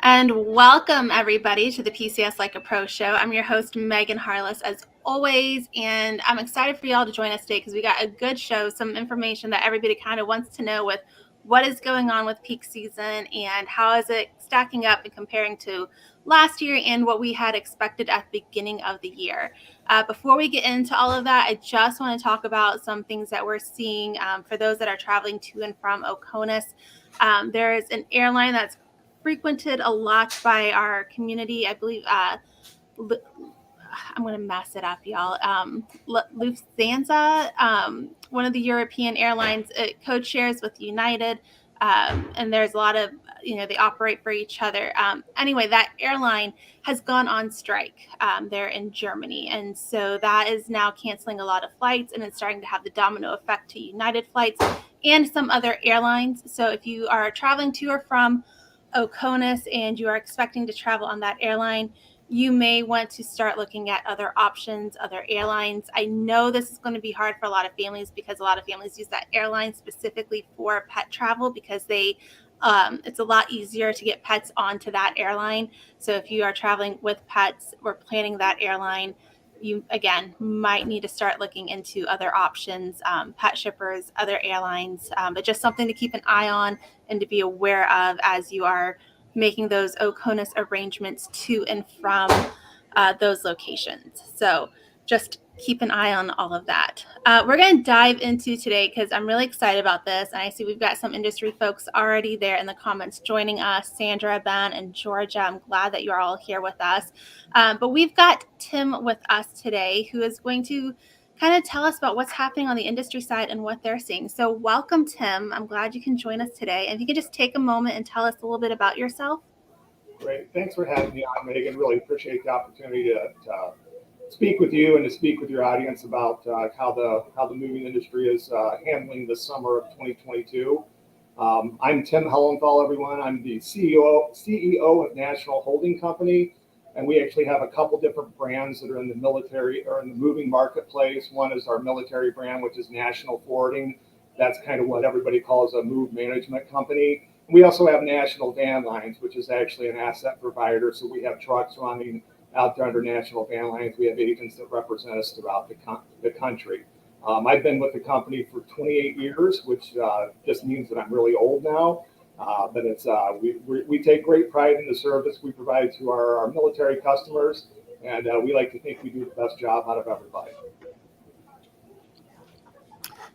And welcome everybody to the PCS Like a Pro show. I'm your host, Megan Harless, as always, and I'm excited for y'all to join us today because we got a good show, some information that everybody kind of wants to know with what is going on with peak season and how is it stacking up and comparing to last year and what we had expected at the beginning of the year. Before we get into all of that, I just want to talk about some things that we're seeing for those that are traveling to and from Oconus. There is an airline that's frequented a lot by our community. I believe I'm going to mess it up, y'all. Lufthansa, one of the European airlines, it code shares with United, and there's a lot of, they operate for each other. Anyway, that airline has gone on strike there in Germany, and so that is now canceling a lot of flights, and it's starting to have the domino effect to United flights and some other airlines. So if you are traveling to or from Oconus and you are expecting to travel on that airline, you may want to start looking at other options, other airlines. I know this is going to be hard for a lot of families because a lot of families use that airline specifically for pet travel because it's a lot easier to get pets onto that airline. So if you are traveling with pets or planning that airline, you again might need to start looking into other options, pet shippers, other airlines, but just something to keep an eye on and to be aware of as you are making those Oconus arrangements to and from those locations. So just keep an eye on all of that. We're going to dive into today because I'm really excited about this. And I see we've got some industry folks already there in the comments joining us, Sandra, Ben, and Georgia. I'm glad that you're all here with us. But we've got Tim with us today who is going to kind of tell us about what's happening on the industry side and what they're seeing. So welcome, Tim. I'm glad you can join us today. And if you could just take a moment and tell us a little bit about yourself. Great. Thanks for having me on, Megan. Really appreciate the opportunity to speak with you and to speak with your audience about how the moving industry is handling the summer of 2022. I'm Tim Hellenthal, everyone. I'm the CEO of National Holding Company, and we actually have a couple different brands that are in the military or in the moving marketplace. One is our military brand, which is National Forwarding. That's kind of what everybody calls a move management company. We also have National Van Lines, which is actually an asset provider. So we have trucks running out there under National Van Lines. We have agents that represent us throughout the country. I've been with the company for 28 years, which just means that I'm really old now. But it's we take great pride in the service we provide to our military customers, and we like to think we do the best job out of everybody.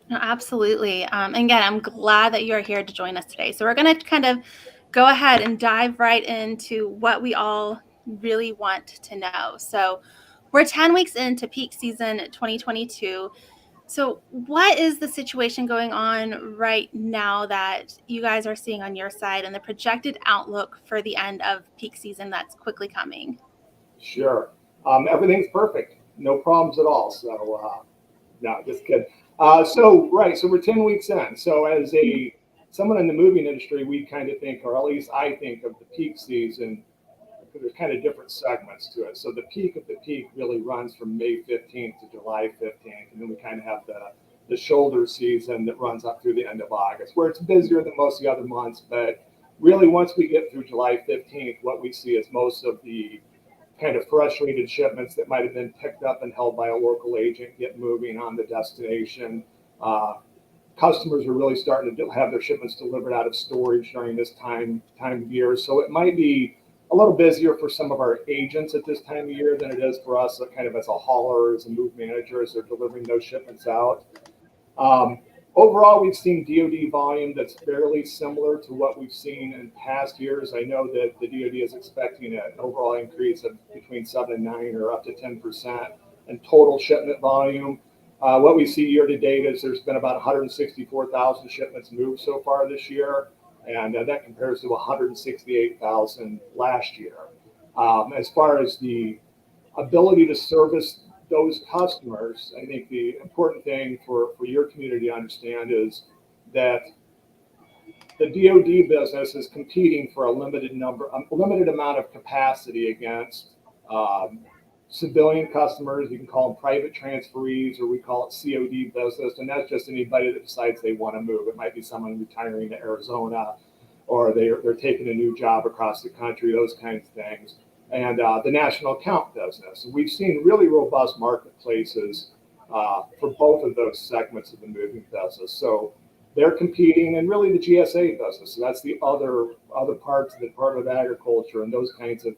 No, absolutely. And again, I'm glad that you're here to join us today. So we're going to kind of go ahead and dive right into what we all really want to know. So we're 10 weeks into peak season 2022. So what is the situation going on right now that you guys are seeing on your side and the projected outlook for the end of peak season that's quickly coming? Sure. Everything's perfect. No problems at all. So, no, just kidding. So we're 10 weeks in. So as someone in the moving industry, we kind of think, or at least I think of the peak season, there's kind of different segments to it. So the peak of the peak really runs from May 15th to July 15th. And then we kind of have the shoulder season that runs up through the end of August, where it's busier than most of the other months. But really, once we get through July 15th, what we see is most of the kind of frustrated shipments that might have been picked up and held by a local agent get moving on the destination. Customers are really starting to have their shipments delivered out of storage during this time of year. So it might be a little busier for some of our agents at this time of year than it is for us kind of as a hauler, as a move manager, as they're delivering those shipments out. Overall, we've seen DoD volume that's fairly similar to what we've seen in past years. I know that the DoD is expecting an overall increase of between 7 and 9 or up to 10% in total shipment volume. What we see year to date is there's been about 164,000 shipments moved so far this year, and that compares to 168,000 last year. As far as the ability to service those customers, I think the important thing for your community to understand is that the DoD business is competing for a limited amount of capacity against civilian customers. You can call them private transferees, or we call it COD business, and that's just anybody that decides they want to move. It might be someone retiring to Arizona or they're taking a new job across the country, those kinds of things. And the national account business. We've seen really robust marketplaces for both of those segments of the moving business. So they're competing, and really the GSA business. So that's the other parts of the Department of Agriculture and those kinds of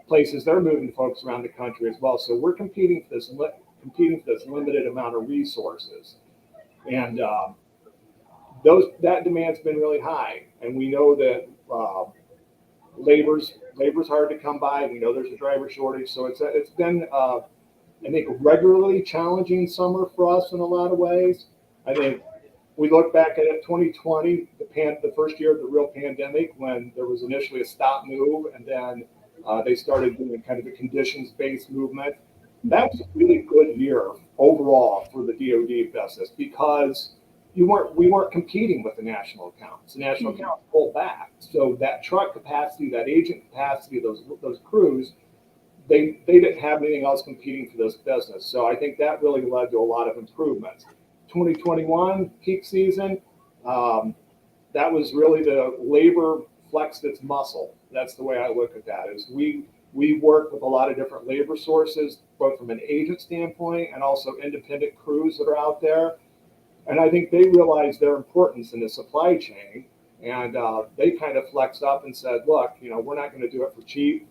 places. They're moving folks around the country as well. So we're competing for this limited amount of resources, and that demand's been really high. And we know that labor's hard to come by. We know there's a driver shortage, so it's been I think a regularly challenging summer for us in a lot of ways. I think we look back at it, 2020, the first year of the real pandemic, when there was initially a stop move, and then they started doing kind of a conditions-based movement. That was a really good year overall for the DoD business because we weren't competing with the national accounts. The national accounts pulled back, so that truck capacity, that agent capacity, those crews, they didn't have anything else competing for this business. So I think that really led to a lot of improvements. 2021 peak season, that was really the labor flexed its muscle. That's the way I look at that. Is we work with a lot of different labor sources, both from an agent standpoint and also independent crews that are out there. And I think they realized their importance in the supply chain, and they kind of flexed up and said, "Look, we're not going to do it for cheap.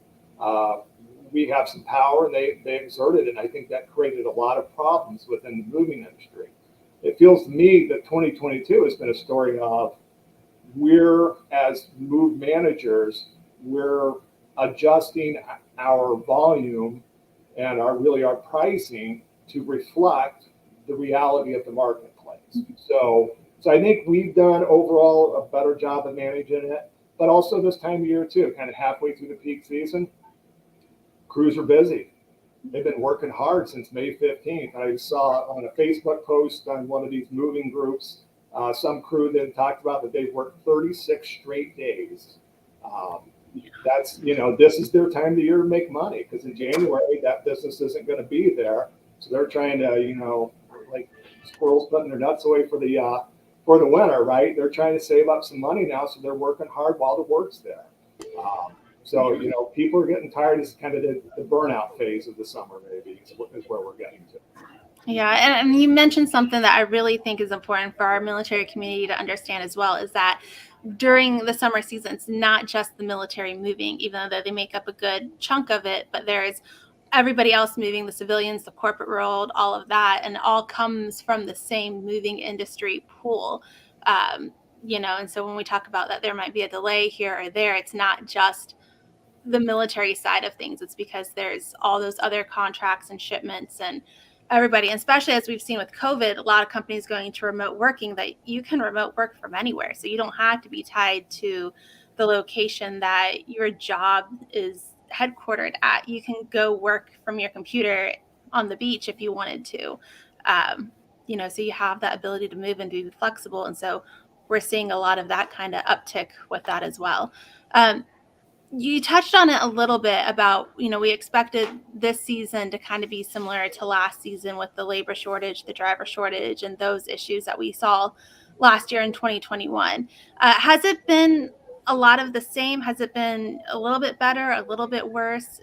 We have some power," and they exerted it. And I think that created a lot of problems within the moving industry. It feels to me that 2022 has been a story of we're, as move managers, we're adjusting our volume and our pricing to reflect the reality of the marketplace. So I think we've done overall a better job of managing it, but also this time of year too, kind of halfway through the peak season, crews are busy. They've been working hard since May 15th. I saw on a Facebook post on one of these moving groups, some crew that talked about that they've worked 36 straight days. That's, this is their time of the year to make money, because in January, that business isn't going to be there. So they're trying to, like squirrels putting their nuts away for the winter, right? They're trying to save up some money now. So they're working hard while the work's there. So, people are getting tired. It's kind of the burnout phase of the summer, maybe, is where we're getting to. Yeah, and you mentioned something that I really think is important for our military community to understand as well, is that during the summer season, it's not just the military moving, even though they make up a good chunk of it, but there's everybody else moving, the civilians, the corporate world, all of that, and it all comes from the same moving industry pool. And so when we talk about that, there might be a delay here or there, it's not just the military side of things. It's because there's all those other contracts and shipments and everybody, and especially as we've seen with COVID, a lot of companies going to remote working, that you can remote work from anywhere. So you don't have to be tied to the location that your job is headquartered at. You can go work from your computer on the beach if you wanted to. So you have that ability to move and be flexible. And so we're seeing a lot of that kind of uptick with that as well. You touched on it a little bit about, we expected this season to kind of be similar to last season with the labor shortage, the driver shortage, and those issues that we saw last year in 2021. Has it been a lot of the same? Has it been a little bit better, a little bit worse?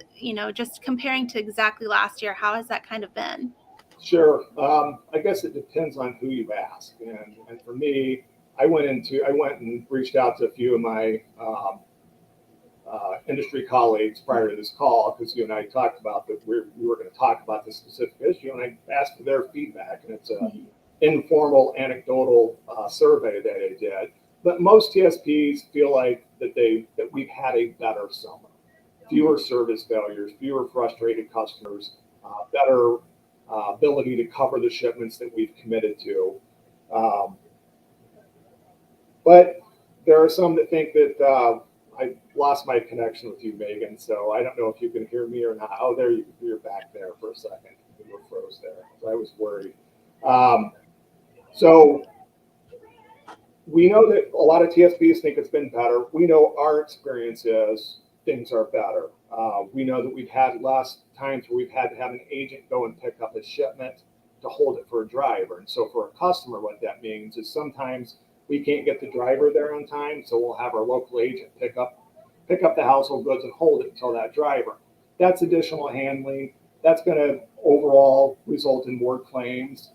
Just comparing to exactly last year, how has that kind of been? Sure. I guess it depends on who you ask. And for me, I went and reached out to a few of my industry colleagues prior to this call, because you and I talked about that we were going to talk about this specific issue, and I asked for their feedback, and it's an informal, anecdotal survey that I did. But most TSPs feel like that we've had a better summer, fewer service failures, fewer frustrated customers, better ability to cover the shipments that we've committed to. But there are some that think that I lost my connection with you, Megan, so I don't know if you can hear me or not. Oh, you're back there for a second. You were froze there. So I was worried. So we know that a lot of TSPs think it's been better. We know our experience is things are better. We know that we've had less times where we've had to have an agent go and pick up a shipment to hold it for a driver. And so for a customer, what that means is sometimes we can't get the driver there on time, so we'll have our local agent pick up the household goods and hold it until that driver. That's additional handling. That's going to overall result in more claims.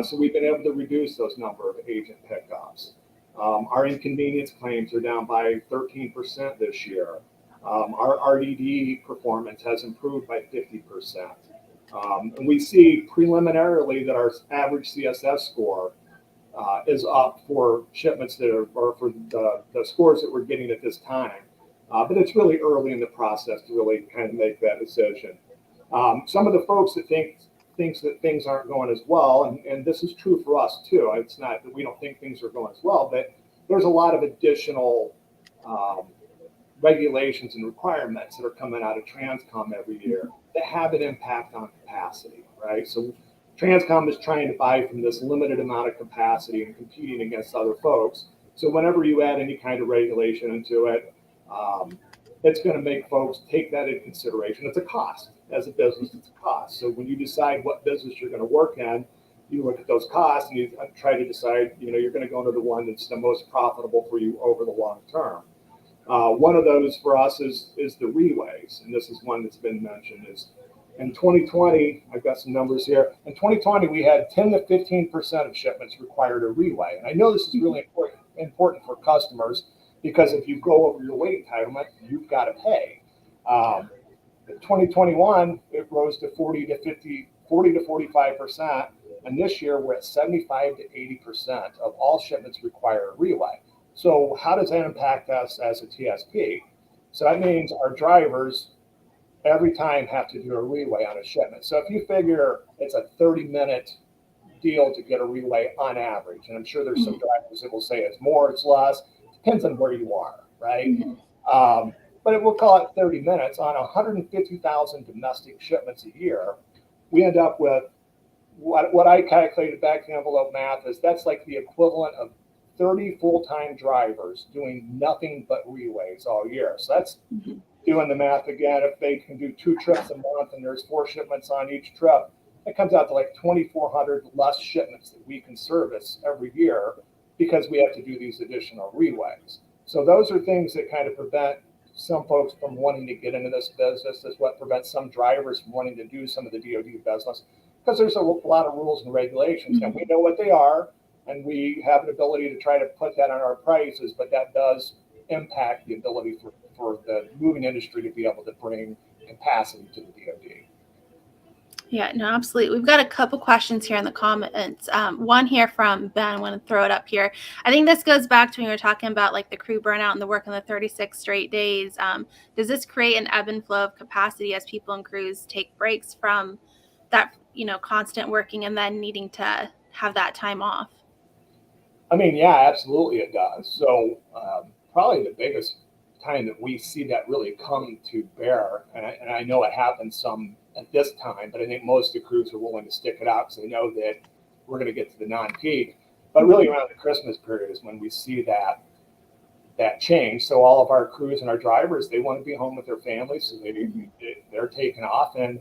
So we've been able to reduce those number of agent pickups. Our inconvenience claims are down by 13% this year. Our RDD performance has improved by 50%. And we see preliminarily that our average CSS score is up for shipments that are, or for the scores that we're getting at this time. But it's really early in the process to really kind of make that decision. Some of the folks that thinks that things aren't going as well, and this is true for us too. It's not that we don't think things are going as well, but there's a lot of additional um, regulations and requirements that are coming out of Transcom every year that have an impact on capacity, right? So Transcom is trying to buy from this limited amount of capacity and competing against other folks. So whenever you add any kind of regulation into it, um, it's going to make folks take that into consideration. It's a cost. As a business, it's a cost. So when you decide what business you're going to work in, you look at those costs and you try to decide, you're going to go into the one that's the most profitable for you over the long term. One of those for us is the relays, and this is one that's been mentioned. Is in 2020, I've got some numbers here. In 2020, we had 10 to 15% of shipments required a relay, and I know this is really important for customers because if you go over your weight entitlement, you've got to pay. In 2021, it rose to 40 to 45%, and this year we're at 75 to 80% of all shipments require a relay. So how does that impact us as a TSP? So that means our drivers every time have to do a relay on a shipment. So if you figure it's a 30-minute deal to get a relay on average, and I'm sure there's some drivers that will say it's more, it's less, depends on where you are, right? But we'll call it 30 minutes on 150,000 domestic shipments a year. We end up with what I calculated back in the envelope math is that's like the equivalent of 30 full-time drivers doing nothing but relays all year. So that's doing the math again. If they can do 2 trips a month and there's 4 shipments on each trip, it comes out to like 2,400 less shipments that we can service every year because we have to do these additional relays. So those are things that kind of prevent some folks from wanting to get into this business. Is what prevents some drivers from wanting to do some of the DoD business because there's a lot of rules and regulations, and we know what they are, and we have an ability to try to put that on our prices, but that does impact the ability for the moving industry to be able to bring capacity to the DoD. Yeah, no, absolutely. We've got a couple questions here in the comments. One here from Ben. I want to throw it up here. I think this goes back to when we were talking about like the crew burnout and the work on the 36 straight days. Does this create an ebb and flow of capacity as people and crews take breaks from that, constant working and then needing to have that time off? I mean, yeah, absolutely it does. So probably the biggest time that we see that really come to bear, and I know it happens some at this time, but I think most of the crews are willing to stick it out because they know that we're going to get to the non-peak. But really around the Christmas period is when we see that change. So all of our crews and our drivers, they want to be home with their families, so they're taking off, and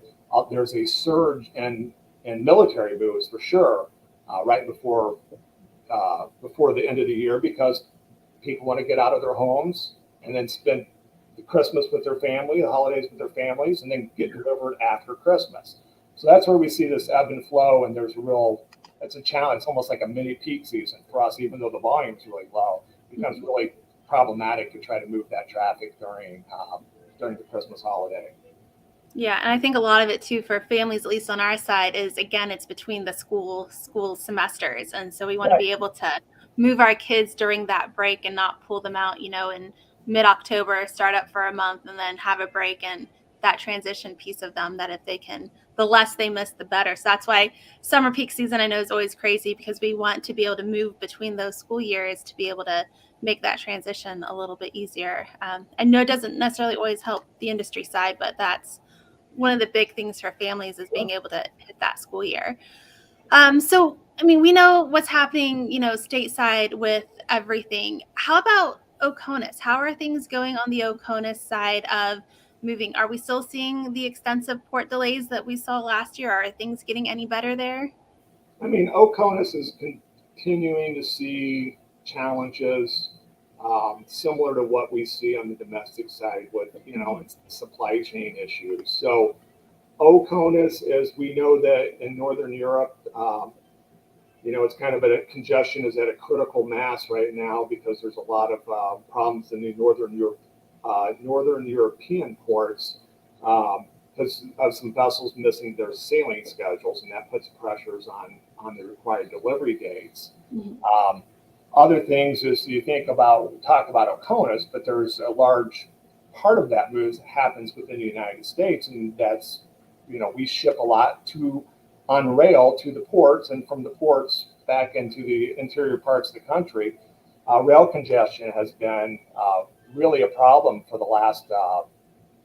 there's a surge in military moves for sure right before the end of the year because people want to get out of their homes and then spend the Christmas with their family, the holidays with their families, and then get delivered after Christmas. So that's where we see this ebb and flow, and it's a challenge. It's almost like a mini peak season for us, even though the volume's really low. It becomes really problematic to try to move that traffic during the Christmas holiday. Yeah, and I think a lot of it too for families, at least on our side, is again it's between the school semesters, and so we want to be able to move our kids during that break and not pull them out, in mid-October, start up for a month, and then have a break and that transition piece of them. That if they can, the less they miss, the better. So that's why summer peak season I know is always crazy because we want to be able to move between those school years to be able to make that transition a little bit easier. I know it doesn't necessarily always help the industry side, but that's one of the big things for families is being able to hit that school year. So, I mean, we know what's happening, stateside with everything. How about Oconus? How are things going on the Oconus side of moving? Are we still seeing the extensive port delays that we saw last year? Are things getting any better there? I mean, Oconus is continuing to see challenges similar to what we see on the domestic side with, Mhm. supply chain issues. So OCONUS, as we know that in Northern Europe, it's kind of a congestion is at a critical mass right now because there's a lot of problems in the Northern European ports because of some vessels missing their sailing schedules, and that puts pressures on the required delivery dates. Mhm. Um, Other things is you talk about OCONUS, but there's a large part of that move that happens within the United States, and that's we ship a lot to on rail to the ports, and from the ports back into the interior parts of the country. Rail congestion has been really a problem for the last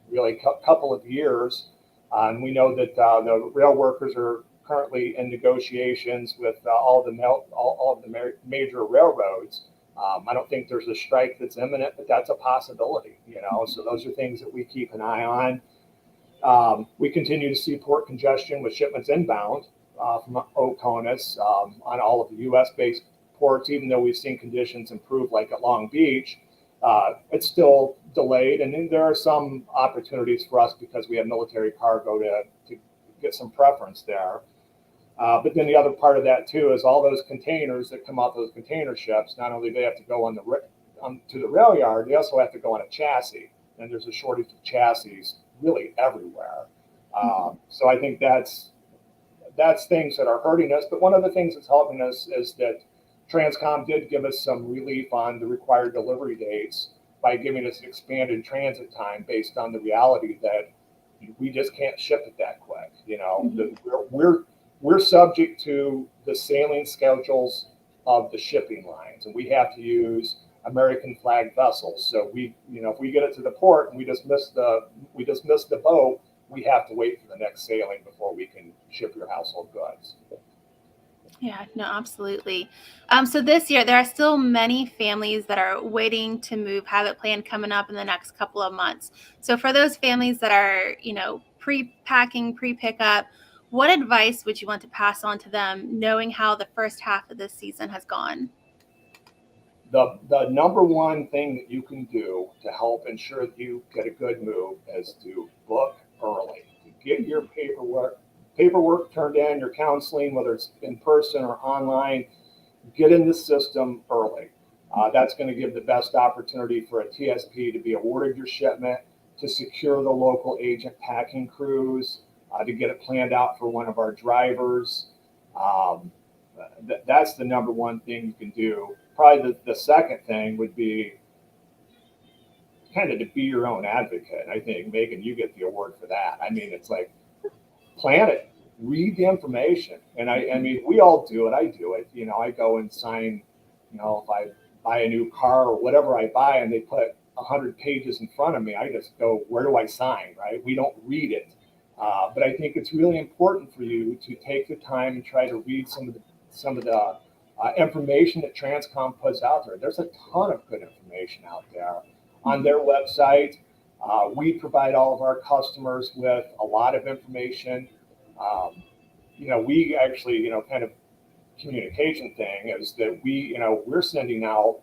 really couple of years. And we know that the rail workers are currently in negotiations with all of the major railroads. I don't think there's a strike that's imminent, but that's a possibility. So those are things that we keep an eye on. We continue to see port congestion with shipments inbound from Oconus on all of the U.S. based ports, even though we've seen conditions improve, like at Long Beach. It's still delayed, and then there are some opportunities for us because we have military cargo to get some preference there. But then the other part of that too is all those containers that come off those container ships. Not only do they have to go to the rail yard, they also have to go on a chassis, and there's a shortage of chassis really everywhere. So I think that's things that are hurting us. But one of the things that's helping us is that Transcom did give us some relief on the required delivery dates by giving us expanded transit time based on the reality that we just can't ship it that quick. Mhm. We're subject to the sailing schedules of the shipping lines, and we have to use American flag vessels. So if we get it to the port and we just miss the boat, we have to wait for the next sailing before we can ship your household goods. Yeah, no, absolutely. So this year, there are still many families that are waiting to move, have it planned coming up in the next couple of months. So for those families that are, pre-packing, pre-pickup, what advice would you want to pass on to them, knowing how the first half of this season has gone? The number one thing that you can do to help ensure that you get a good move is to book early. To get your paperwork turned in, your counseling, whether it's in person or online, get in the system early. That's going to give the best opportunity for a TSP to be awarded your shipment, to secure the local agent packing crews, to get it planned out for one of our drivers. Um, that's the number one thing you can do. Probably the second thing would be kind of to be your own advocate. I think, Megan, you get the award for that. I mean, it's like plan it, read the information. And I Mhm. mean, we all do it. I do it. I go and sign, if I buy a new car or whatever I buy and they put 100 pages in front of me, I just go, where do I sign? Right? We don't read it. But I think it's really important for you to take the time and try to read some of the information that Transcom puts out there. There's a ton of good information out there on Mhm. their website. We provide all of our customers with a lot of information. Um, we actually, kind of communication thing is that we're sending out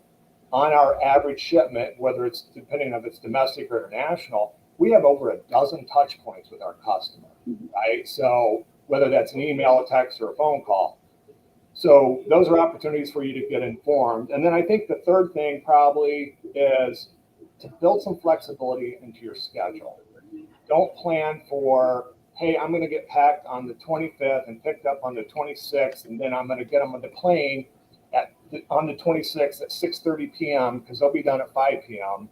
on our average shipment, whether it's depending on if it's domestic or international, we have over a dozen touch points with our customer, Mhm. right? So whether that's an email, a text, or a phone call. So those are opportunities for you to get informed. And then I think the third thing probably is to build some flexibility into your schedule. Don't plan for, hey, I'm going to get packed on the 25th and picked up on the 26th, and then I'm going to get them on the plane on the 26th at 6:30 p.m. because they'll be done at 5 p.m.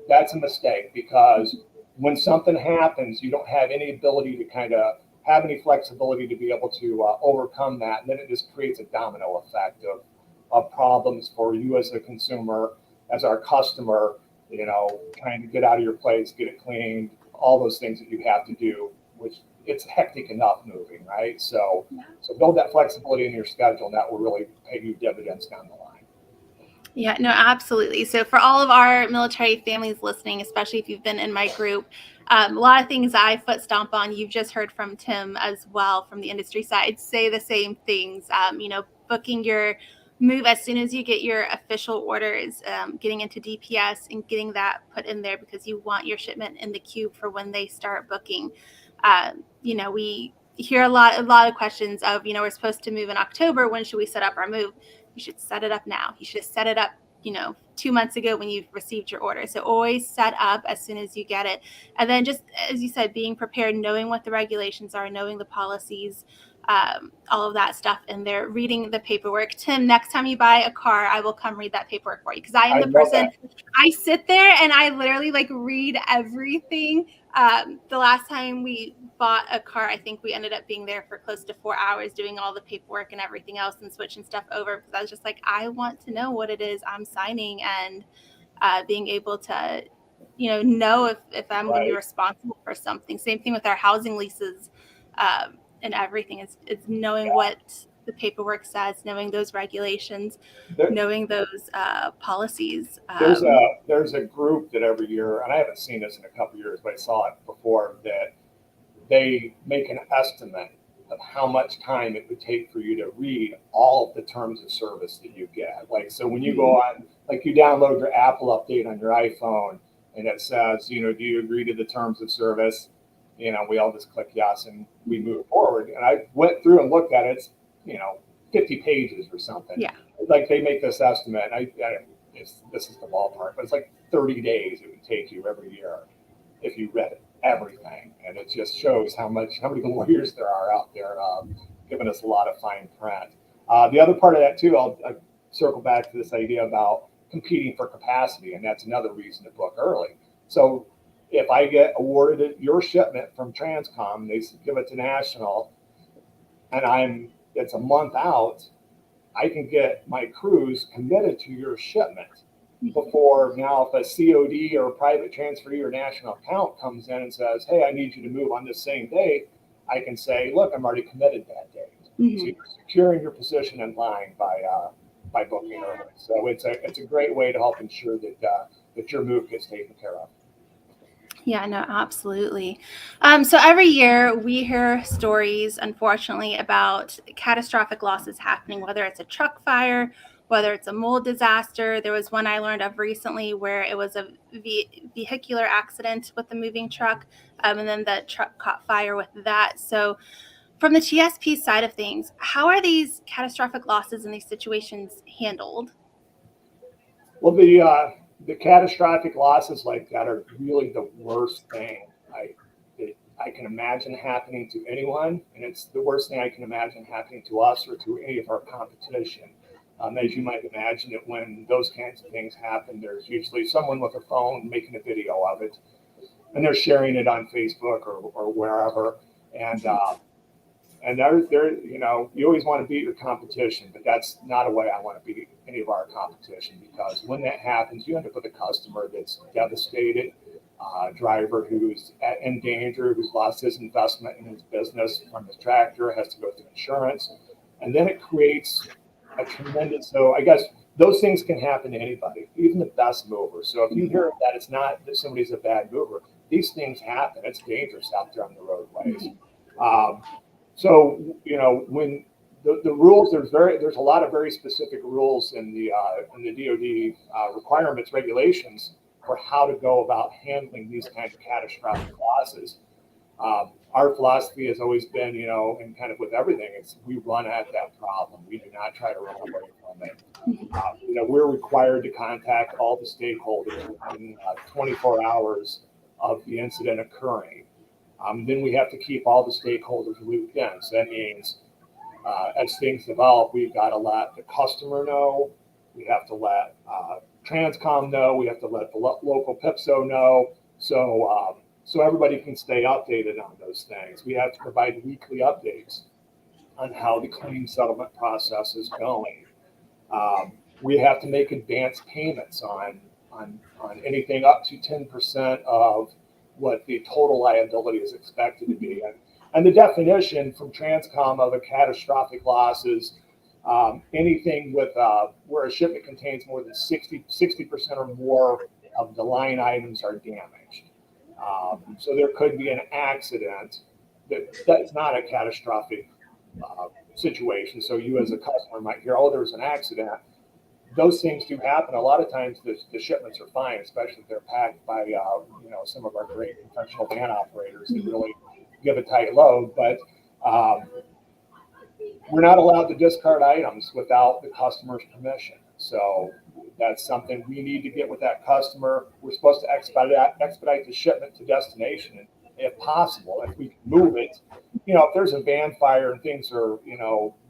That's a mistake because when something happens, you don't have any ability to kind of have any flexibility to be able to overcome that. And then it just creates a domino effect of problems for you as a consumer, as our customer, trying to get out of your place, get it cleaned, all those things that you have to do, which it's hectic enough moving, right? So build that flexibility in your schedule, and that will really pay you dividends down the line. Yeah, no, absolutely. So, for all of our military families listening, especially if you've been in my group, a lot of things I foot stomp on, you've just heard from Tim as well from the industry side, say the same things. Booking your move as soon as you get your official orders, getting into DPS and getting that put in there because you want your shipment in the queue for when they start booking. We hear a lot of questions of, we're supposed to move in October. When should we set up our move? You should set it up now. You should set it up, 2 months ago when you've received your order. So always set up as soon as you get it. And then just, as you said, being prepared, knowing what the regulations are, knowing the policies, all of that stuff in there, reading the paperwork. Tim, next time you buy a car, I will come read that paperwork for you because I am the person, I sit there and I literally read everything. The last time we bought a car, I think we ended up being there for close to 4 hours doing all the paperwork and everything else and switching stuff over because I was just I want to know what it is I'm signing and being able to, know if I'm going to be responsible for something. Same thing with our housing leases. And everything is knowing what the paperwork says, knowing those regulations, knowing those policies. There's a group that every year, and I haven't seen this in a couple of years, but I saw it before, that they make an estimate of how much time it would take for you to read all of the terms of service that you get. So when you go on, you download your Apple update on your iPhone and it says, do you agree to the terms of service? We all just click yes and we move forward. And I went through and looked at it. It's, 50 pages or something. Yeah. They make this estimate. And this is the ballpark, but it's 30 days it would take you every year if you read everything. And it just shows how many lawyers there are out there giving us a lot of fine print. The other part of that too, I'll circle back to this idea about competing for capacity, and that's another reason to book early. So if I get awarded your shipment from Transcom, they give it to National, and it's a month out, I can get my crews committed to your shipment before. Now, if a COD or a private transferee or national account comes in and says, hey, I need you to move on this same date, I can say, look, I'm already committed that date. So you're securing your position in line by booking early. So it's a great way to help ensure that your move gets taken care of. Yeah, no, absolutely. So every year we hear stories, unfortunately, about catastrophic losses happening, whether it's a truck fire, whether it's a mold disaster. There was one I learned of recently where it was a vehicular accident with the moving truck, and then the truck caught fire with that. So from the TSP side of things, how are these catastrophic losses in these situations handled? Well, the catastrophic losses like that are really the worst thing I can imagine happening to anyone, and it's the worst thing I can imagine happening to us or to any of our competition. As you might imagine, that when those kinds of things happen, there's usually someone with a phone making a video of it, and they're sharing it on Facebook or wherever. And you always want to beat your competition, but that's not a way I want to beat any of our competition, because when that happens, you end up with a customer that's devastated, driver who's in danger, who's lost his investment in his business from his tractor, has to go through insurance, and then it creates a tremendous. So I guess those things can happen to anybody, even the best mover. So if you hear that it's not that somebody's a bad mover, these things happen. It's dangerous out there on the roadways. So when the rules, there's a lot of very specific rules in the DoD requirements, regulations for how to go about handling these kinds of catastrophic losses. Our philosophy has always been, and kind of with everything, we run at that problem. We do not try to run away from it. We're required to contact all the stakeholders within 24 hours of the incident occurring. Then we have to keep all the stakeholders looped in. So that means as things develop, we've got to let the customer know. We have to let Transcom know. We have to let the local PIPSO know. So everybody can stay updated on those things. We have to provide weekly updates on how the claim settlement process is going. We have to make advance payments on anything up to 10% of what the total liability is expected to be. And the definition from Transcom of a catastrophic loss is anything with where a shipment contains more than 60% or more of the line items are damaged. So there could be an accident that's not a catastrophic situation. So you as a customer might hear, oh, there's an accident. Those things do happen. A lot of times the shipments are fine, especially if they're packed by, some of our great professional van operators that really give a tight load. But we're not allowed to discard items without the customer's permission. So that's something we need to get with that customer. We're supposed to expedite the shipment to destination, and if possible, if we can move it. If there's a van fire and things are,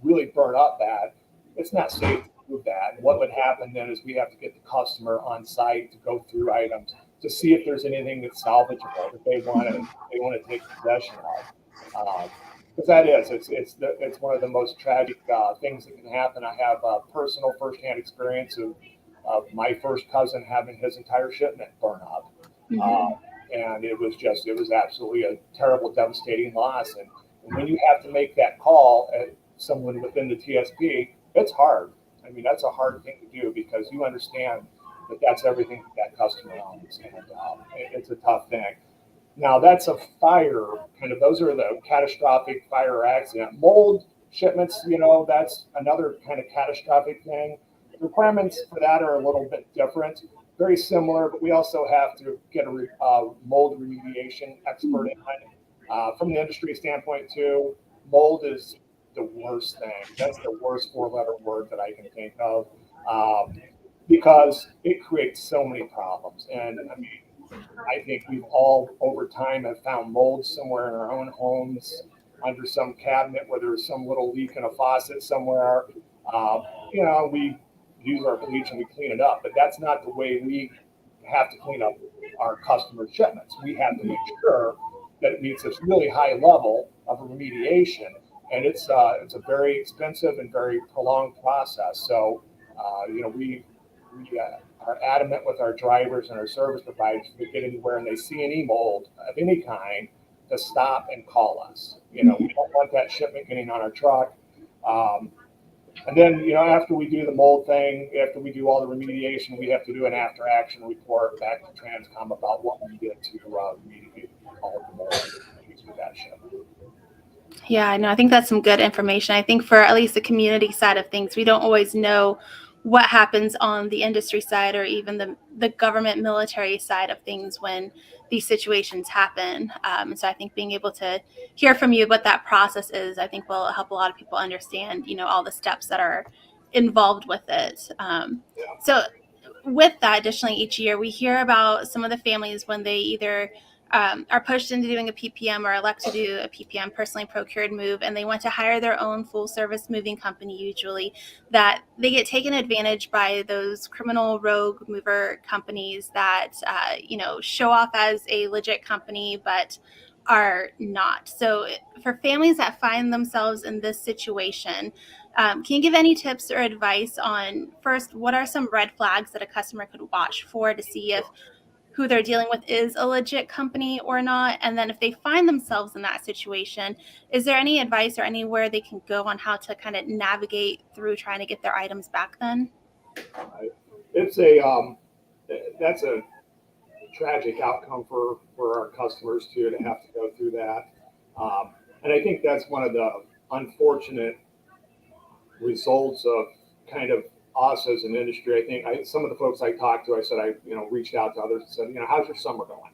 really burnt up bad, it's not safe to move that. And what would happen then is we have to get the customer on site to go through items to see if there's anything that's salvageable that they want to take possession of. Because it's one of the most tragic things that can happen. I have personal firsthand experience of my first cousin having his entire shipment burn up, and it was absolutely a terrible, devastating loss. And when you have to make that call at someone within the TSP, it's hard. I mean, that's a hard thing to do because you understand that that's everything that customer owns, and it's a tough thing. Now that's a fire kind of, those are the catastrophic fire or accident. Mold shipments, that's another kind of catastrophic thing. The requirements for that are a little bit different, very similar, but we also have to get a mold remediation expert in. From the industry standpoint too, mold is the worst thing. That's the worst four-letter word that I can think of, because it creates so many problems. And I mean, I think we've all, over time, have found mold somewhere in our own homes, under some cabinet where there's some little leak in a faucet somewhere. We use our bleach and we clean it up, but that's not the way we have to clean up our customer shipments. We have to make sure that it meets this really high level of remediation, and it's a very expensive and very prolonged process. So, we are adamant with our drivers and our service providers if they get anywhere and they see any mold of any kind to stop and call us. We don't want that shipment getting on our truck. And then, after we do the mold thing, after we do all the remediation, we have to do an after action report back to Transcom about what we did to remediate all of the mold issues with that shipment. Yeah, I think that's some good information. I think for at least the community side of things, we don't always know what happens on the industry side or even the government military side of things when these situations happen. And so I think being able to hear from you what that process is, I think will help a lot of people understand, all the steps that are involved with it. So with that, additionally, each year we hear about some of the families when they either are pushed into doing a PPM or elect to do a PPM, personally procured move, and they want to hire their own full service moving company, usually, that they get taken advantage by those criminal rogue mover companies that, show off as a legit company, but are not. So for families that find themselves in this situation, can you give any tips or advice on, first, what are some red flags that a customer could watch for to see if who they're dealing with is a legit company or not? And then if they find themselves in that situation, is there any advice or anywhere they can go on how to kind of navigate through trying to get their items back then? It's that's a tragic outcome for our customers too, to have to go through that. And I think that's one of the unfortunate results of kind of us as an industry. I think some of the folks I talked to, I said, reached out to others and said, how's your summer going?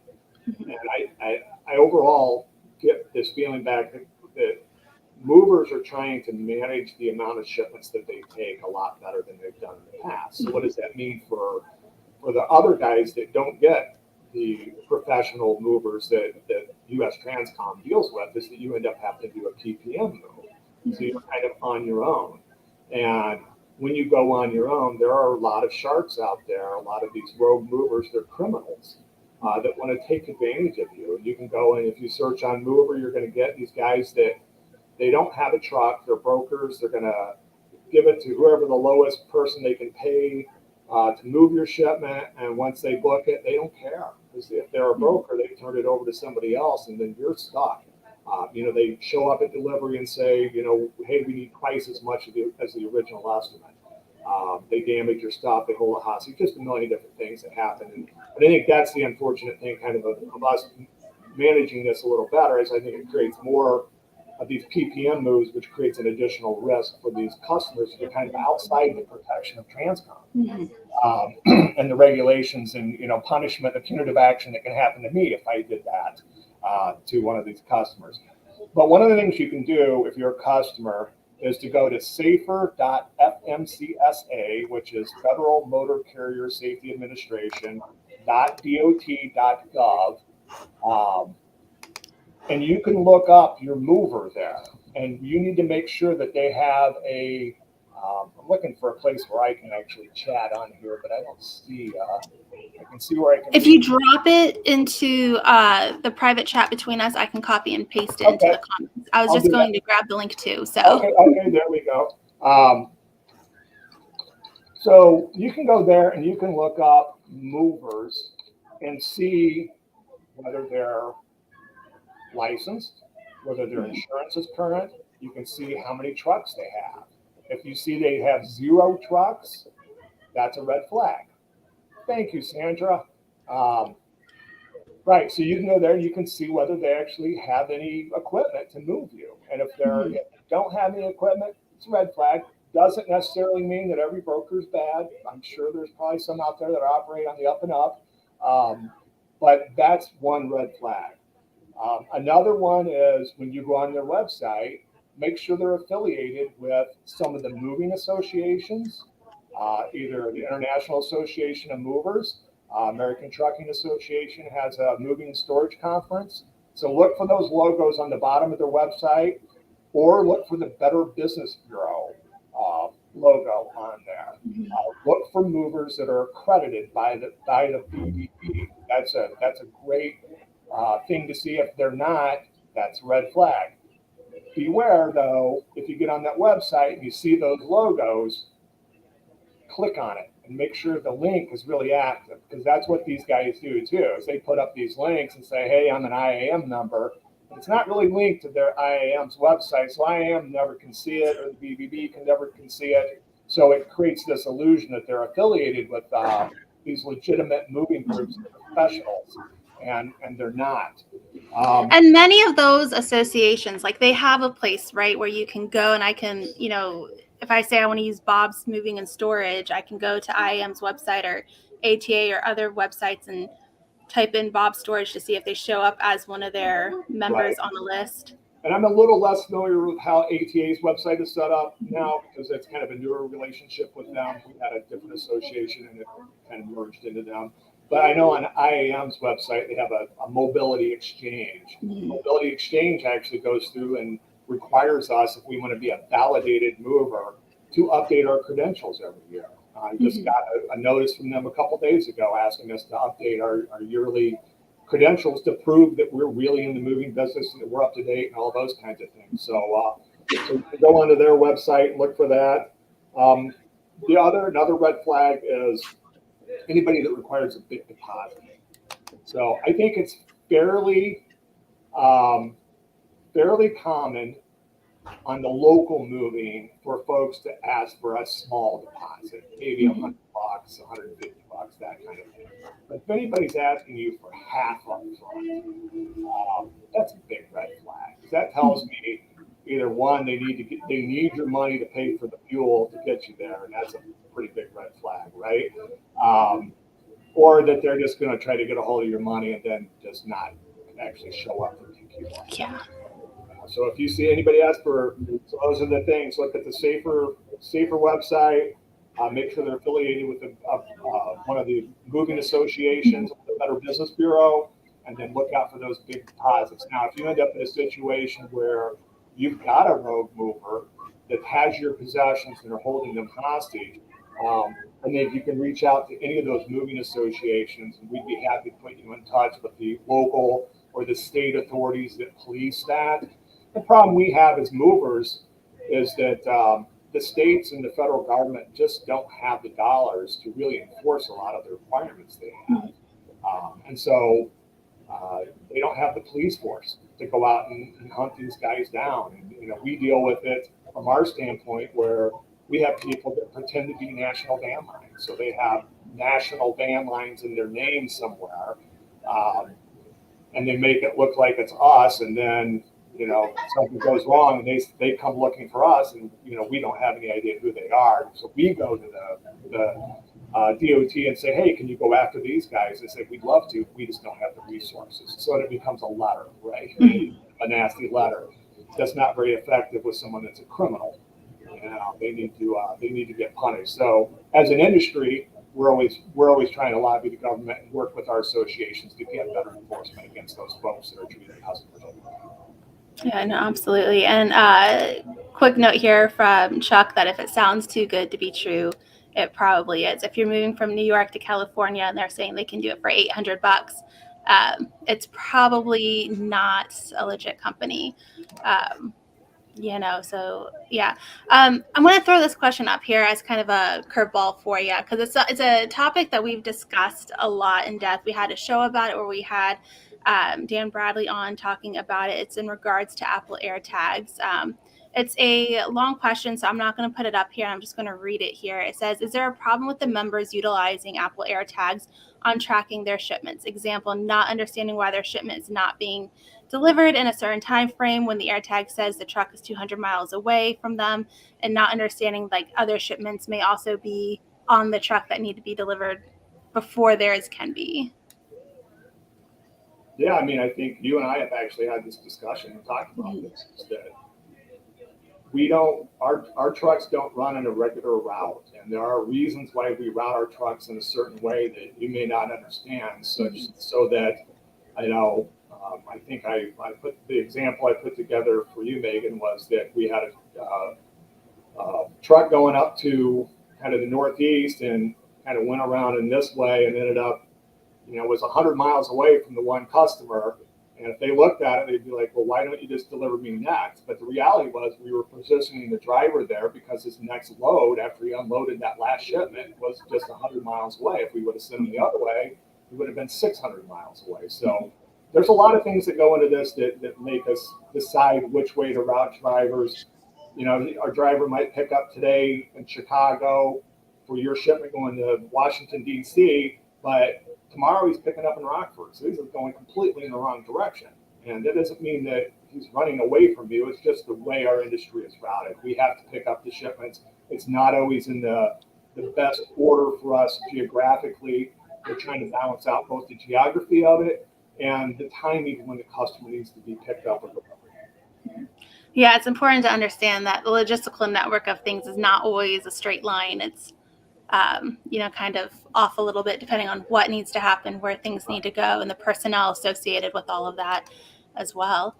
And I overall get this feeling back that movers are trying to manage the amount of shipments that they take a lot better than they've done in the past. So what does that mean for the other guys that don't get the professional movers that US Transcom deals with, is that you end up having to do a PPM move. So you're kind of on your own. And when you go on your own, there are a lot of sharks out there, a lot of these rogue movers, they're criminals that want to take advantage of you. And you can go, and if you search on Mover, you're going to get these guys that they don't have a truck, they're brokers, they're going to give it to whoever the lowest person they can pay to move your shipment. And once they book it, they don't care. Because if they're a broker, they turn it over to somebody else, and then you're stuck. They show up at delivery and say, hey, we need twice as much as the original estimate. They damage your stuff, they hold a hostage, just a million different things that happen. And I think that's the unfortunate thing, kind of us managing this a little better, is I think it creates more these PPM moves, which creates an additional risk for these customers that are kind of outside the protection of Transcom. And the regulations and punishment, the punitive action that can happen to me if I did that to one of these customers. But one of the things you can do if you're a customer is to go to safer.fmcsa, which is Federal Motor Carrier Safety Administration .dot.gov, and you can look up your mover there, and you need to make sure that they have a. I'm looking for a place where I can actually chat on here, but I don't see. I can see where I can. If you drop it into the private chat between us, I can copy and paste it into the comments. I was just going to grab the link too. So okay, there we go. So you can go there and you can look up movers and see whether they're licensed, whether their insurance is current. You can see how many trucks they have. If you see they have 0 trucks, that's a red flag. Thank you, Sandra. Right, so you can go there and you can see whether they actually have any equipment to move you. And if they don't have any equipment, it's a red flag. Doesn't necessarily mean that every broker is bad. I'm sure there's probably some out there that operate on the up and up. But that's one red flag. Another one is when you go on their website, make sure they're affiliated with some of the moving associations, either the International Association of Movers, American Trucking Association has a moving and storage conference. So look for those logos on the bottom of their website, or look for the Better Business Bureau logo on there. Look for movers that are accredited by the BBB. That's a great thing to see. If they're not, that's a red flag. Beware, though, if you get on that website and you see those logos, click on it and make sure the link is really active, because that's what these guys do too, is they put up these links and say, hey, I'm an IAM number. It's not really linked to their IAM's website, so IAM never can see it, or the BBB can never see it. So it creates this illusion that they're affiliated with these legitimate moving groups and professionals, and they're not. And many of those associations, like they have a place, right, where you can go and I can, if I say I want to use Bob's Moving and Storage, I can go to IAM's website or ATA or other websites and type in Bob Storage to see if they show up as one of their members on the list. And I'm a little less familiar with how ATA's website is set up now, because it's kind of a newer relationship with them. We had a different association and it kind of merged into them. But I know on IAM's website, they have a mobility exchange. Mobility exchange actually goes through and requires us, if we want to be a validated mover, to update our credentials every year. I just got a notice from them a couple days ago asking us to update our yearly credentials to prove that we're really in the moving business and that we're up to date and all those kinds of things. So, so go onto their website and look for that. Another red flag is anybody that requires a big deposit. So I think it's fairly common on the local moving for folks to ask for a small deposit, maybe $100, $150, that kind of thing. But if anybody's asking you for half up front, that's a big red flag. That tells me either one, they need your money to pay for the fuel to get you there, and that's a pretty big red flag, right? Or that they're just going to try to get a hold of your money and then just not actually show up for PQ. Yeah. So if you see anybody ask for, so those are the things. Look at the safer website. Make sure they're affiliated with one of the moving associations, the Better Business Bureau, and then look out for those big deposits. Now, if you end up in a situation where you've got a rogue mover that has your possessions and are holding them hostage, and then you can reach out to any of those moving associations, and we'd be happy to put you in touch with the local or the state authorities that police that. The problem we have as movers is that the states and the federal government just don't have the dollars to really enforce a lot of the requirements they have. And so they don't have the police force to go out and hunt these guys down. And, we deal with it from our standpoint where we have people that pretend to be national van lines. So they have national van lines in their name somewhere. And they make it look like it's us. And then something goes wrong, and they come looking for us, and we don't have any idea who they are. So we go to the DOT and say, hey, can you go after these guys? They say, we'd love to, we just don't have the resources. So it becomes a letter, right? Mhm. A nasty letter. That's not very effective with someone that's a criminal. They need to get punished. So as an industry, we're always trying to lobby the government and work with our associations to get better enforcement against those folks that are treating customers unfairly. Yeah, no, absolutely. And quick note here from Chuck that if it sounds too good to be true, it probably is. If you're moving from New York to California and they're saying they can do it for $800, it's probably not a legit company. Um, so yeah. I'm going to throw this question up here as kind of a curveball for you because it's a topic that we've discussed a lot in depth. We had a show about it where we had Dan Bradley on talking about it. It's in regards to Apple AirTags. It's a long question, so I'm not going to put it up here. I'm just going to read it here. It says, is there a problem with the members utilizing Apple AirTags on tracking their shipments? Example, not understanding why their shipment is not being delivered in a certain time frame when the AirTag says the truck is 200 miles away from them, and not understanding like other shipments may also be on the truck that need to be delivered before theirs can be. Yeah, I mean, I think you and I have actually had this discussion and talked about Mhm. this. Is that we don't our trucks don't run in a regular route, and there are reasons why we route our trucks in a certain way that you may not understand, such so that I think I put the example I put together for you, Megan, was that we had a truck going up to kind of the northeast and kind of went around in this way and ended up, was 100 miles away from the one customer. And if they looked at it, they'd be like, well, why don't you just deliver me next? But the reality was we were positioning the driver there because his next load after he unloaded that last shipment was just 100 miles away. If we would have sent him the other way, we would have been 600 miles away. So there's a lot of things that go into this that make us decide which way to route drivers. Our driver might pick up today in Chicago for your shipment going to Washington, D.C., but tomorrow he's picking up in Rockford. So he's going completely in the wrong direction. And that doesn't mean that he's running away from you. It's just the way our industry is routed. We have to pick up the shipments. It's not always in the best order for us geographically. We're trying to balance out both the geography of it and the timing when the customer needs to be picked up or delivered. Yeah, it's important to understand that the logistical network of things is not always a straight line. It's kind of off a little bit depending on what needs to happen, where things need to go, and the personnel associated with all of that as well.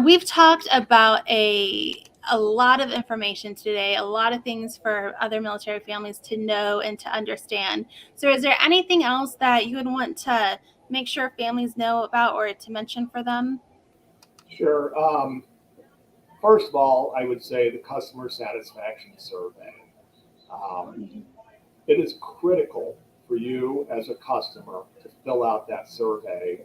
We've talked about a lot of information today, a lot of things for other military families to know and to understand. So is there anything else that you would want to make sure families know about or to mention for them? Sure. First of all, I would say the customer satisfaction survey. Um, it is critical for you as a customer to fill out that survey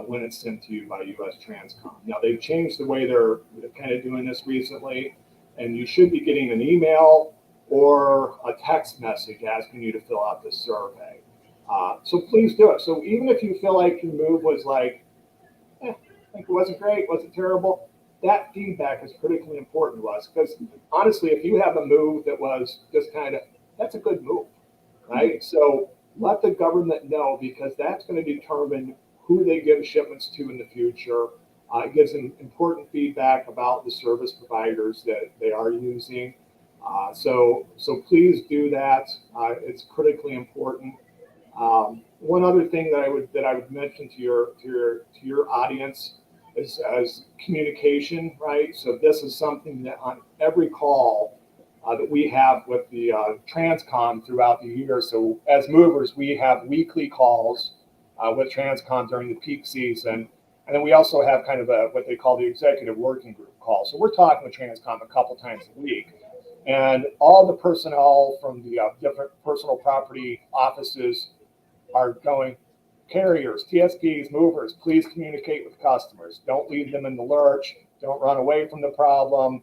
when it's sent to you by US Transcom. Now, they've changed the way they're kind of doing this recently, and you should be getting an email or a text message asking you to fill out this survey. So please do it. So even if you feel like your move was like, like it wasn't great, wasn't terrible, that feedback is critically important to us because honestly, if you have a move that was just kind of, that's a good move, right? So let the government know because that's going to determine who they give shipments to in the future. It gives them important feedback about the service providers that they are using. So please do that. It's critically important. One other thing that I would mention to your audience is as communication, right? So this is something that on every call that we have with the Transcom throughout the year. So as movers, we have weekly calls with Transcom during the peak season, and then we also have kind of what they call the executive working group call. So we're talking with Transcom a couple times a week. And all the personnel from the different personal property offices are going, carriers, TSPs, movers, please communicate with customers. Don't leave them in the lurch. Don't run away from the problem.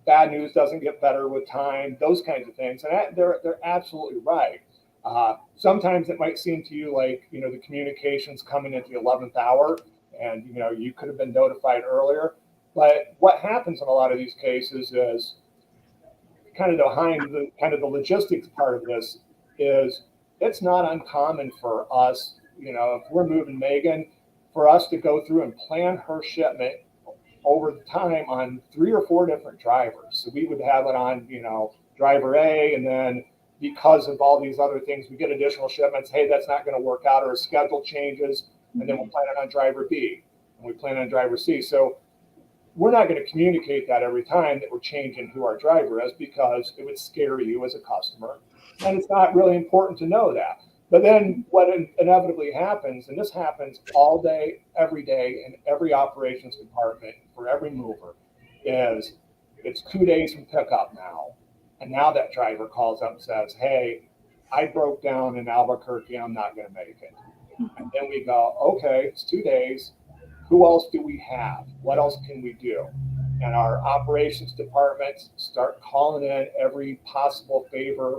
Bad news doesn't get better with time. Those kinds of things, and they're absolutely right. Sometimes it might seem to you like the communications coming at the 11th hour, and you could have been notified earlier. But what happens in a lot of these cases is kind of behind the kind of the logistics part of this is it's not uncommon for us, if we're moving Megan, for us to go through and plan her shipment over the time on 3 or 4 different drivers. So we would have it on, driver A, and then because of all these other things, we get additional shipments. Hey, that's not going to work out, or a schedule changes, and then we'll plan it on driver B, and we plan on driver C. So we're not going to communicate that every time that we're changing who our driver is because it would scare you as a customer. And it's not really important to know that. But then what inevitably happens, and this happens all day, every day in every operations department for every mover, is it's 2 days from pickup now. And now that driver calls up and says, hey, I broke down in Albuquerque. I'm not going to make it. And then we go, okay, it's 2 days. Who else do we have? What else can we do? And our operations departments start calling in every possible favor,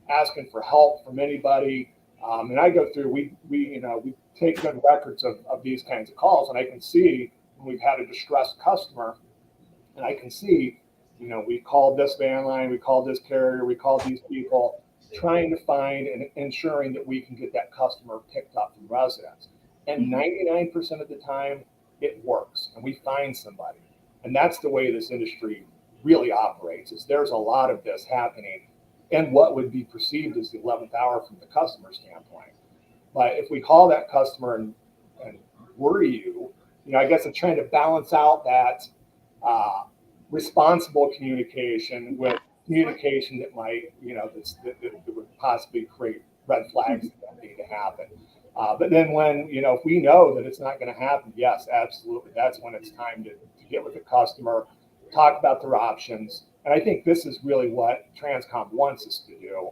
asking for help from anybody. And I go through, we take good records of these kinds of calls, and I can see when we've had a distressed customer, and I can see, we called this van line, we called this carrier, we called these people, trying to find and ensuring that we can get that customer picked up from residence. And 99% of the time, it works, and we find somebody. And that's the way this industry really operates. Is there's a lot of this happening, and what would be perceived as the 11th hour from the customer standpoint. But if we call that customer and worry you, I guess I'm trying to balance out that responsible communication with communication that might, that would possibly create red flags that don't need to happen. But then when, if we know that it's not going to happen, yes, absolutely. That's when it's time to get with the customer, talk about their options. And I think this is really what Transcom wants us to do.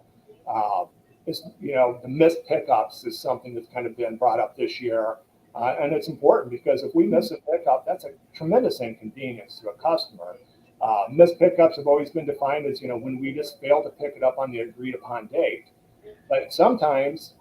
The missed pickups is something that's kind of been brought up this year. And it's important because if we miss a pickup, that's a tremendous inconvenience to a customer. Missed pickups have always been defined as, when we just fail to pick it up on the agreed upon date. But sometimes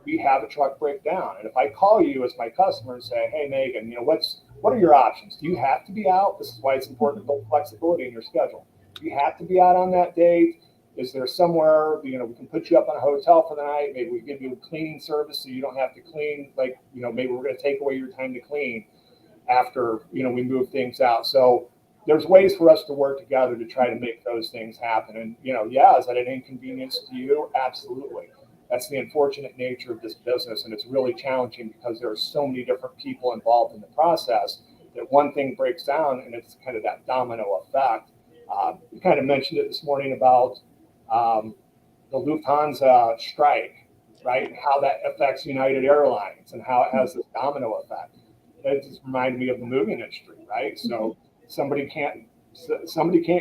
we have a truck break down. And if I call you as my customer and say, hey, Megan, what are your options? Do you have to be out? This is why it's important to build flexibility in your schedule. Do you have to be out on that date? Is there somewhere, we can put you up in a hotel for the night? Maybe we give you a cleaning service so you don't have to clean. Maybe we're going to take away your time to clean after, we move things out. So there's ways for us to work together to try to make those things happen. And, is that an inconvenience to you? Absolutely. That's the unfortunate nature of this business. And it's really challenging because there are so many different people involved in the process that one thing breaks down and it's kind of that domino effect. You kind of mentioned it this morning about the Lufthansa strike, right? And how that affects United Airlines and how it has this domino effect. It just reminded me of the moving industry, right? So somebody can't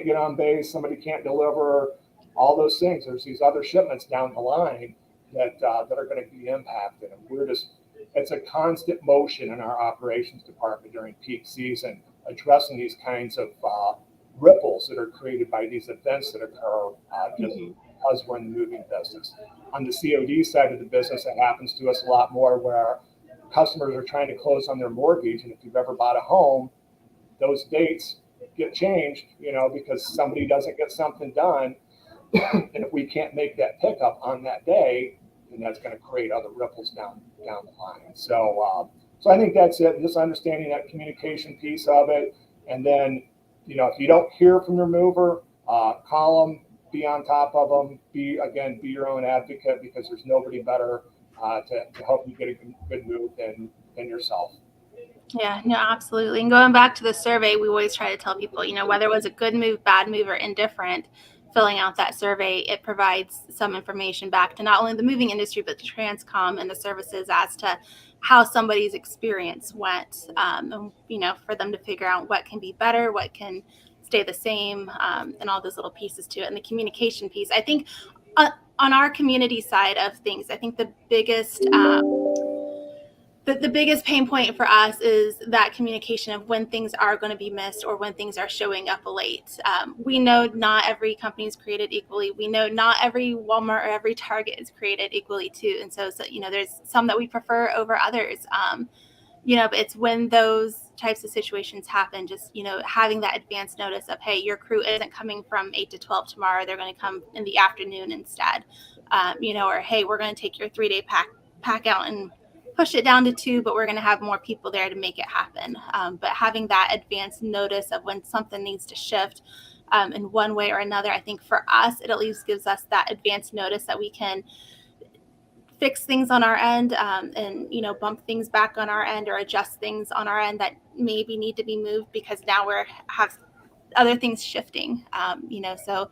get on base, somebody can't deliver, all those things. There's these other shipments down the line that are going to be impacted, and it's a constant motion in our operations department during peak season, addressing these kinds of ripples that are created by these events that occur just because we're in the moving business. On the COD side of the business, it happens to us a lot more where customers are trying to close on their mortgage. And if you've ever bought a home, those dates get changed, because somebody doesn't get something done. And if we can't make that pickup on that day, then that's going to create other ripples down the line. So I think that's it. Just understanding that communication piece of it. And then, if you don't hear from your mover, call them, be on top of them, be your own advocate, because there's nobody better to help you get a good move than yourself. Yeah, no, absolutely. And going back to the survey, we always try to tell people, whether it was a good move, bad move, or indifferent, filling out that survey, it provides some information back to not only the moving industry, but the Transcom and the services as to how somebody's experience went, and, for them to figure out what can be better, what can stay the same, and all those little pieces to it. And the communication piece, I think on our community side of things, I think the biggest the biggest pain point for us is that communication of when things are going to be missed or when things are showing up late. We know not every company is created equally. We know not every Walmart or every Target is created equally too. And so there's some that we prefer over others. But it's when those types of situations happen, just, having that advance notice of, hey, your crew isn't coming from 8 to 12 tomorrow. They're going to come in the afternoon instead. Or, hey, we're going to take your 3-day pack out and push it down to 2, but we're going to have more people there to make it happen. But having that advance notice of when something needs to shift in one way or another, I think for us, it at least gives us that advance notice that we can fix things on our end, and bump things back on our end or adjust things on our end that maybe need to be moved because now we're have other things shifting. So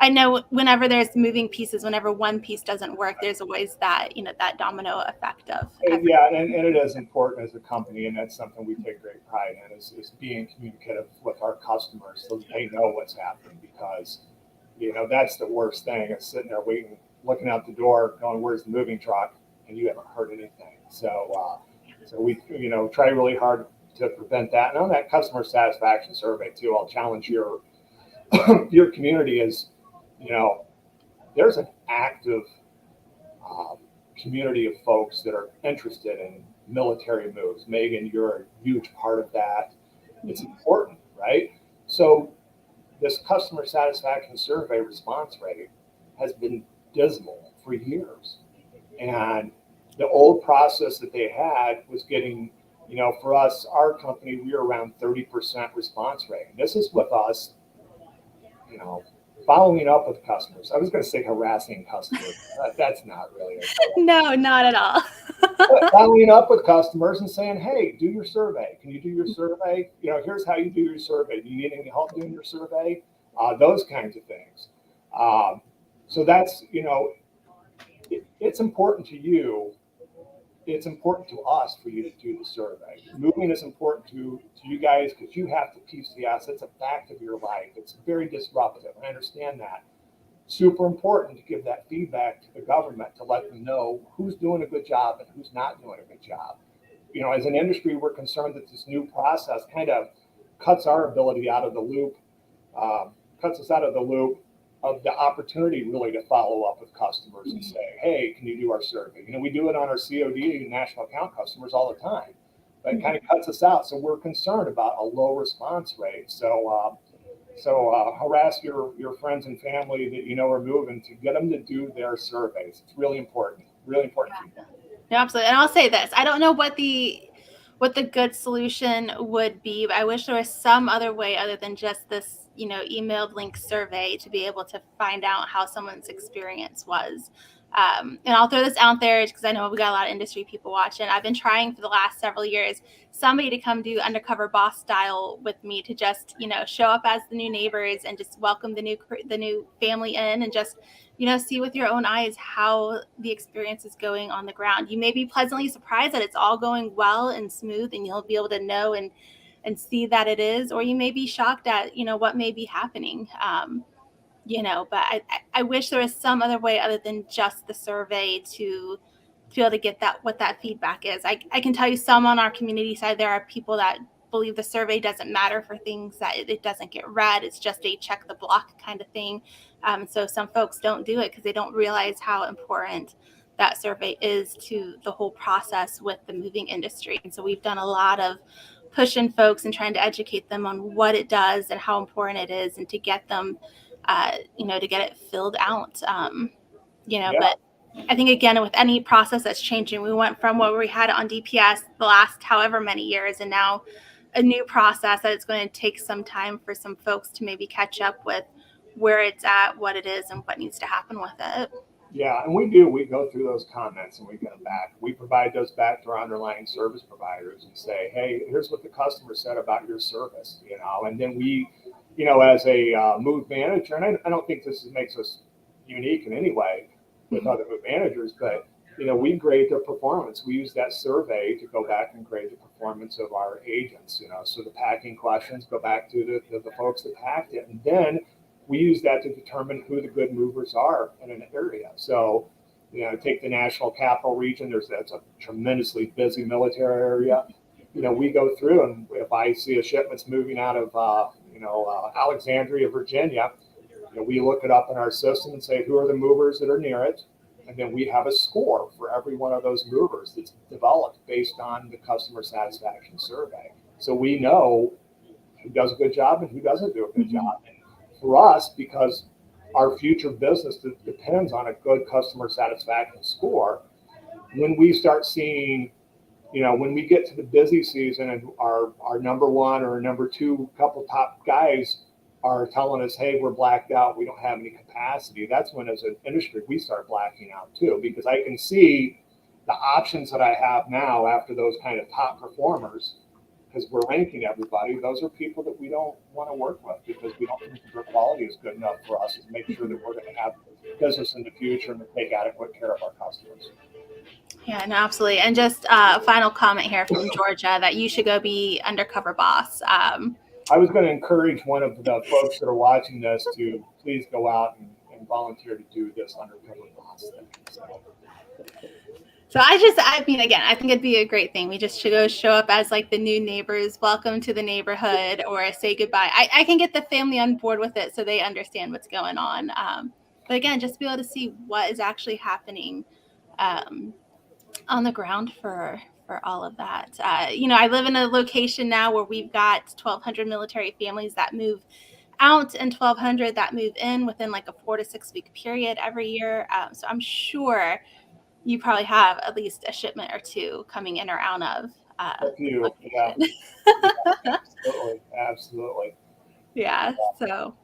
I know whenever there's moving pieces, whenever one piece doesn't work, there's always that that domino effect of everything. Yeah, and it is important as a company, and that's something we take great pride in, is being communicative with our customers so that they know what's happening, because that's the worst thing, is sitting there waiting, looking out the door, going, "Where's the moving truck?" and you haven't heard anything. So we try really hard to prevent that. And on that customer satisfaction survey too, I'll challenge your your community is, there's an active um, community of folks that are interested in military moves. Megan, you're a huge part of that. It's important, right? So this customer satisfaction survey response rate has been dismal for years. And the old process that they had was getting, for us, our company, we were around 30% response rate. And this is with us, you know, following up with customers. I was going to say harassing customers. That's not really it. No, not at all. But following up with customers and saying, "Hey, do your survey. Can you do your survey? Here's how you do your survey. Do you need any help doing your survey?" Those kinds of things. Um, so that's, it's important to you. It's important to us for you to do the survey. Moving is important to you guys because you have to PCS. It's a fact of your life. It's very disruptive. I understand that. Super important to give that feedback to the government to let them know who's doing a good job and who's not doing a good job. As an industry, we're concerned that this new process kind of cuts our ability out of the loop, cuts us out of the loop of the opportunity really to follow up with customers and say, "Hey, can you do our survey?" We do it on our COD national account customers all the time, but it kind of cuts us out. So we're concerned about a low response rate. So harass your friends and family that are moving to get them to do their surveys. It's really important. Really important. No, absolutely. And I'll say this: I don't know what the good solution would be, but I wish there was some other way other than just this, emailed link survey to be able to find out how someone's experience was. And I'll throw this out there because I know we got a lot of industry people watching. I've been trying for the last several years somebody to come do undercover boss style with me to just, show up as the new neighbors and just welcome the new family in and just, see with your own eyes how the experience is going on the ground. You may be pleasantly surprised that it's all going well and smooth, and you'll be able to know and see that it is, or you may be shocked at, what may be happening. But I wish there was some other way other than just the survey to be able to get what that feedback is. I can tell you some on our community side, there are people that believe the survey doesn't matter for things, that it doesn't get read. It's just a check the block kind of thing. So some folks don't do it because they don't realize how important that survey is to the whole process with the moving industry. And so we've done a lot of pushing folks and trying to educate them on what it does and how important it is, and to get them to get it filled out. Yeah. But I think, again, with any process that's changing, we went from what we had on DPS the last however many years, and now a new process that it's going to take some time for some folks to maybe catch up with where it's at, what it is, and what needs to happen with it. Yeah, and we do. We go through those comments and we get them back. We provide those back to our underlying service providers and say, "Hey, here's what the customer said about your service," and then we, as a move manager, and I don't think this makes us unique in any way with other move managers, but we grade their performance. We use that survey to go back and grade the performance of our agents. So the packing questions go back to the folks that packed it, and then we use that to determine who the good movers are in an area. So, take the national capital region. That's a tremendously busy military area. We go through, and if I see a shipment's moving out of, Alexandria, Virginia, we look it up in our system and say, who are the movers that are near it? And then we have a score for every one of those movers that's developed based on the customer satisfaction survey. So we know who does a good job and who doesn't do a good job. And for us, because our future business depends on a good customer satisfaction score, when we start seeing, when we get to the busy season and our number one or number two couple top guys are telling us, hey, we're blacked out, we don't have any capacity, that's when as an industry we start blacking out too, because I can see the options that I have now after those kind of top performers, because we're ranking everybody, those are people that we don't want to work with because we don't think their quality is good enough for us to make sure that we're going to have business in the future and to take adequate care of our customers. Yeah, no, absolutely. And just a final comment here from Georgia that you should go be undercover boss. I was going to encourage one of the folks that are watching this to please go out and volunteer to do this undercover boss thing. So I mean, again, I think it'd be a great thing. We just should go show up as like the new neighbors, welcome to the neighborhood, or say goodbye. I can get the family on board with it so they understand what's going on. But again, just to be able to see what is actually happening on the ground for all of that. I live in a location now where we've got 1,200 military families that move out and 1,200 that move in within like a 4 to 6 week period every year. So I'm sure you probably have at least a shipment or two coming in or out of A few, yeah. Absolutely. Yeah. So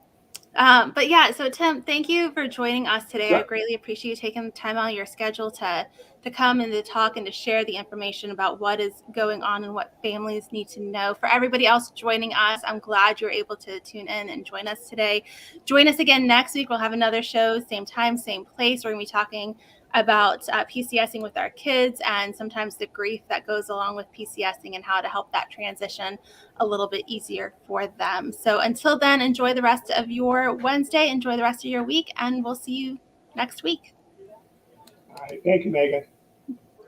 but yeah, so Tim, thank you for joining us today. Sure. I greatly appreciate you taking the time out of your schedule to come and to talk and to share the information about what is going on and what families need to know. For everybody else joining us, I'm glad you're able to tune in and join us today. Join us again next week. We'll have another show, same time, same place. We're going to be talking about PCSing with our kids and sometimes the grief that goes along with PCSing and how to help that transition a little bit easier for them. So until then, enjoy the rest of your Wednesday, enjoy the rest of your week, and we'll see you next week. All right. Thank you, Megan.